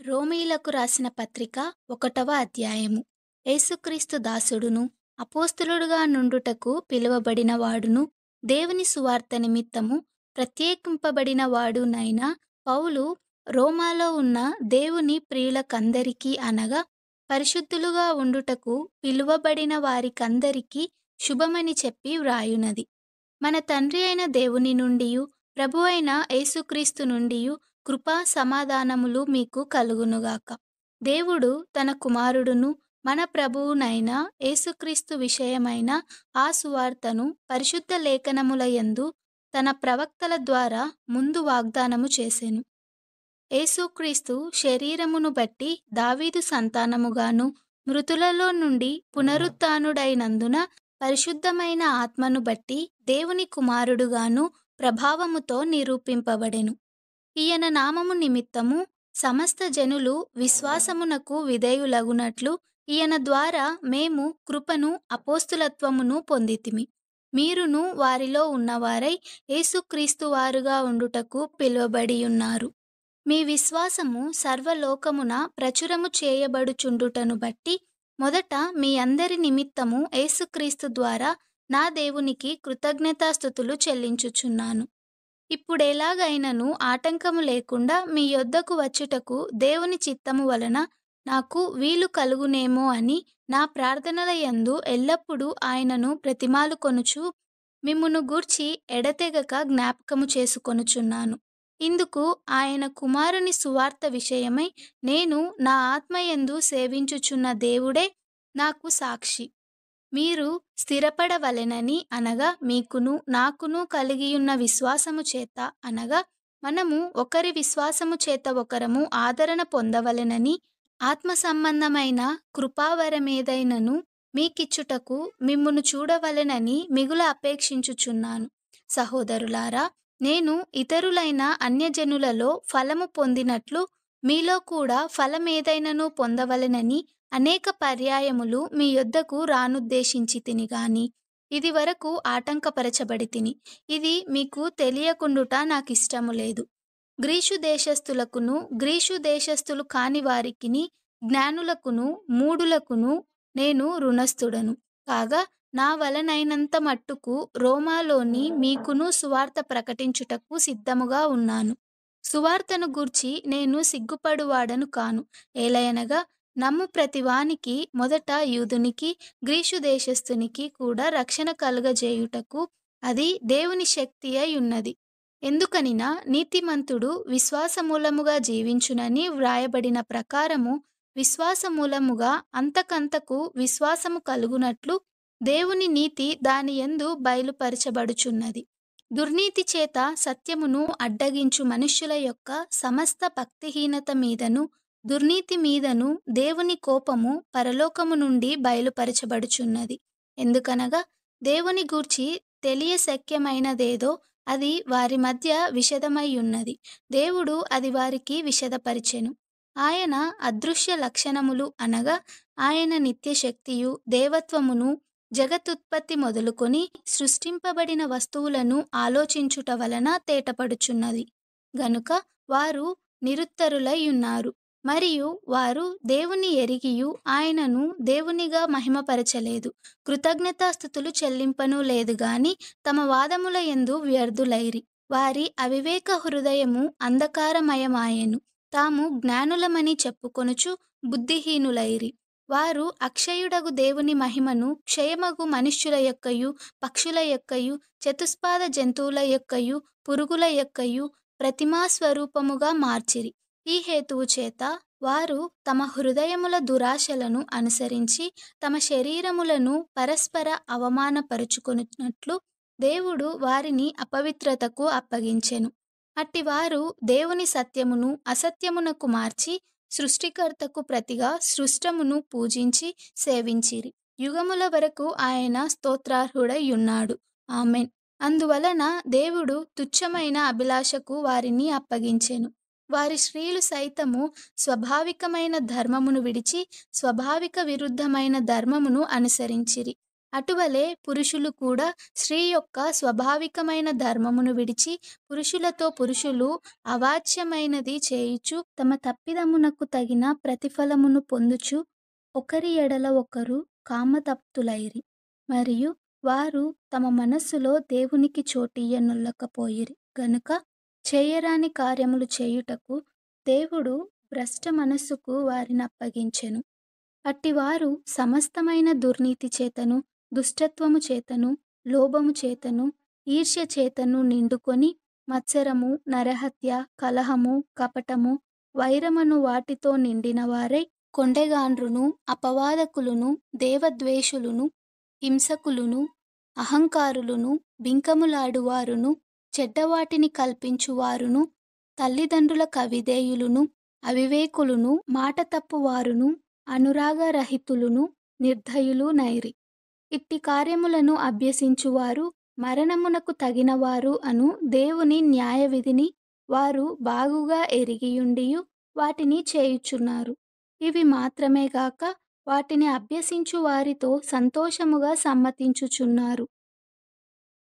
రోమీయులకు రాసిన పత్రిక 1వ అధ్యాయము. యేసుక్రీస్తు దాసుడును అపోస్తలుడుగా నుండుటకు పిలువబడిన వాడును దేవుని సువార్త నిమిత్తము ప్రత్యేకింపబడిన వాడునైన పౌలు, రోమాలో ఉన్న దేవుని ప్రియులకందరికీ అనగా పరిశుద్ధులుగా ఉండుటకు పిలువబడిన వారికందరికీ శుభమని చెప్పి వ్రాయునది. మన తండ్రి అయిన దేవుని నుండియు ప్రభువైన యేసుక్రీస్తు నుండియు కృపా సమాధానములు మీకు కలుగునుగాక. దేవుడు తన కుమారుడును మన ప్రభువునైన యేసుక్రీస్తు విషయమైన ఆ సువార్తను పరిశుద్ధ లేఖనములయందు తన ప్రవక్తల ద్వారా ముందు వాగ్దానము చేసెను. యేసుక్రీస్తు శరీరమును బట్టి దావీదు సంతానముగాను, మృతులలో నుండి పునరుత్థానుడైనందున పరిశుద్ధమైన ఆత్మను బట్టి దేవుని కుమారుడుగాను ప్రభావముతో నిరూపింపబడెను. ఈయన నామము నిమిత్తము సమస్త జనులు విశ్వాసమునకు విధేయులగునట్లు ఈయన ద్వారా మేము కృపను అపోస్తులత్వమును పొందితిమి. మీరును వారిలో ఉన్నవారై యేసుక్రీస్తు వారుగా ఉండుటకు పిలువబడియున్నారు. మీ విశ్వాసము సర్వలోకమున ప్రచురము చేయబడుచుండుటను బట్టి మొదట మీ అందరి నిమిత్తము యేసుక్రీస్తు ద్వారా నా దేవునికి కృతజ్ఞతాస్తుతులు చెల్లించుచున్నాను. ఇప్పుడెలాగైనను ఆటంకము లేకుండా మీ యొద్దకు వచ్చుటకు దేవుని చిత్తము వలన నాకు వీలు కలుగునేమో అని నా ప్రార్థనల యందు ఎల్లప్పుడూ ఆయనను ప్రతిమాలుకొనుచు మిమ్మును గూర్చి ఎడతెగక జ్ఞాపకము చేసుకొనుచున్నాను. ఇందుకు ఆయన కుమారుని సువార్త విషయమై నేను నా ఆత్మయందు సేవించుచున్న దేవుడే నాకు సాక్షి. మీరు స్థిరపడవలెనని అనగా మీకును నాకును కలిగియున్న విశ్వాసము చేత అనగా మనము ఒకరి విశ్వాసము చేత ఒకరము ఆదరణ పొందవలెనని ఆత్మ సంబంధమైన కృపావరమేదైనను మీకిచ్చుటకు మిమ్మును చూడవలెనని మిగుల అపేక్షించుచున్నాను. సహోదరులారా, నేను ఇతరులైన అన్యజనులలో ఫలము పొందినట్లు మీలో కూడా ఫలమేదైనను పొందవలెనని అనేక పర్యాయములు మీ యొద్దకు రానుద్దేశించితిని గాని ఇది వరకు ఆటంకపరచబడితిని. ఇది మీకు తెలియకుండుట నాకిష్టము లేదు. గ్రీసు దేశస్థులకును గ్రీసు దేశస్థులు కాని వారికిని జ్ఞానులకును మూఢులకును నేను రుణస్థుడను. కాగా నా వలనైనంత మట్టుకు రోమాలోని మీకును సువార్త ప్రకటించుటకు సిద్ధముగా ఉన్నాను. సువార్తను గూర్చి నేను సిగ్గుపడువాడను కాను. ఏలయనగా నమ్ము ప్రతివానికి మొదట యూదునికి గ్రీసు దేశస్థునికి కూడా రక్షణ కలుగజేయుటకు అది దేవుని శక్తి అయి ఉన్నది. ఎందుకనినా నీతిమంతుడు విశ్వాసమూలముగా జీవించునని వ్రాయబడిన ప్రకారము విశ్వాసమూలముగా అంతకంతకు విశ్వాసము కలుగునట్లు దేవుని నీతి దాని యందు బయలుపరచబడుచున్నది. దుర్నీతి చేత సత్యమును అడ్డగించు మనుష్యుల యొక్క సమస్త భక్తిహీనత మీదను దుర్నీతి మీదను దేవుని కోపము పరలోకము నుండి బయలుపరచబడుచున్నది. ఎందుకనగా దేవుని గూర్చి తెలియశక్యమైనదేదో అది వారి మధ్య విషదమై ఉన్నది. దేవుడు అది వారికి విషదపరిచెను. ఆయన అదృశ్య లక్షణములు అనగా ఆయన నిత్యశక్తియు దేవత్వమును జగతుత్పత్తి మొదలుకొని సృష్టింపబడిన వస్తువులను ఆలోచించుట వలన తేటపడుచున్నది గనుక వారు నిరుత్తరులై ఉన్నారు. మరియు వారు దేవుని ఎరిగియు ఆయనను దేవునిగా మహిమపరచలేదు, కృతజ్ఞతాస్తుతులు చెల్లింపను లేదు గాని తమ వాదముల యందు వ్యర్థులైరి. వారి అవివేక హృదయము అంధకారమయమాయెను. తాము జ్ఞానులమని చెప్పుకొనుచు బుద్ధిహీనులైరి. వారు అక్షయుడగు దేవుని మహిమను క్షయమగు మనుష్యుల యొక్కయు పక్షుల యొక్కయు చతుస్పాద జంతువుల యొక్కయు పురుగుల యొక్కయు ప్రతిమా స్వరూపముగా మార్చిరి. ఈ హేతువు చేత వారు తమ హృదయముల దురాశలను అనుసరించి తమ శరీరములను పరస్పర అవమానపరుచుకొనున్నట్లు దేవుడు వారిని అపవిత్రతకు అప్పగించెను. అట్టివారు దేవుని సత్యమును అసత్యమునకు మార్చి సృష్టికర్తకు ప్రతిగా సృష్టమును పూజించి సేవించిరి. యుగముల వరకు ఆయన స్తోత్రార్హుడై ఉన్నాడు. ఆమెన్. అందువలన దేవుడు తుచ్చమైన అభిలాషకు వారిని అప్పగించెను. వారి స్త్రీలు సైతము స్వాభావికమైన ధర్మమును విడిచి స్వాభావిక విరుద్ధమైన ధర్మమును అనుసరించిరి. అటువలే పురుషులు కూడా స్త్రీ యొక్క స్వాభావికమైన ధర్మమును విడిచి పురుషులు అవాచ్యమైనది చేయుచు తమ తప్పిదమునకు తగిన ప్రతిఫలమును పొందుచు ఒకరి ఎడల ఒకరు కామతప్తులైరి. మరియు వారు తమ మనస్సులో దేవునికి చోటియ్యనొల్లకపోయిరి గనుక చేయరాని కార్యములు చేయుటకు దేవుడు భ్రష్ట మనస్సుకు వారిని అప్పగించెను. అట్టివారు సమస్తమైన దుర్నీతి చేతను, దుష్టత్వము చేతను, లోభము చేతను, ఈర్ష్య చేతను నిండుకొని మత్సరము, నరహత్య, కలహము, కపటము, వైరమను వాటితో నిండిన వారై కొండెగాండ్రును, అపవాదకులును, దేవద్వేషులును, హింసకులును, అహంకారులును, బింకములాడువారును, చెడ్డవాటిని కల్పించువారును, తల్లిదండ్రులకు అవిధేయులును, అవివేకులును, మాట తప్పువారును, అనురాగరహితులును, నిర్దయులు నైరి. ఇట్టి కార్యములను అభ్యసించువారు మరణమునకు తగినవారు అను దేవుని న్యాయవిధిని వారు బాగుగా ఎరిగియుండియు వాటిని చేయుచున్నారు. ఇవి మాత్రమే గాక వాటిని అభ్యసించు వారితో సంతోషముగా సమ్మతించుచున్నారు.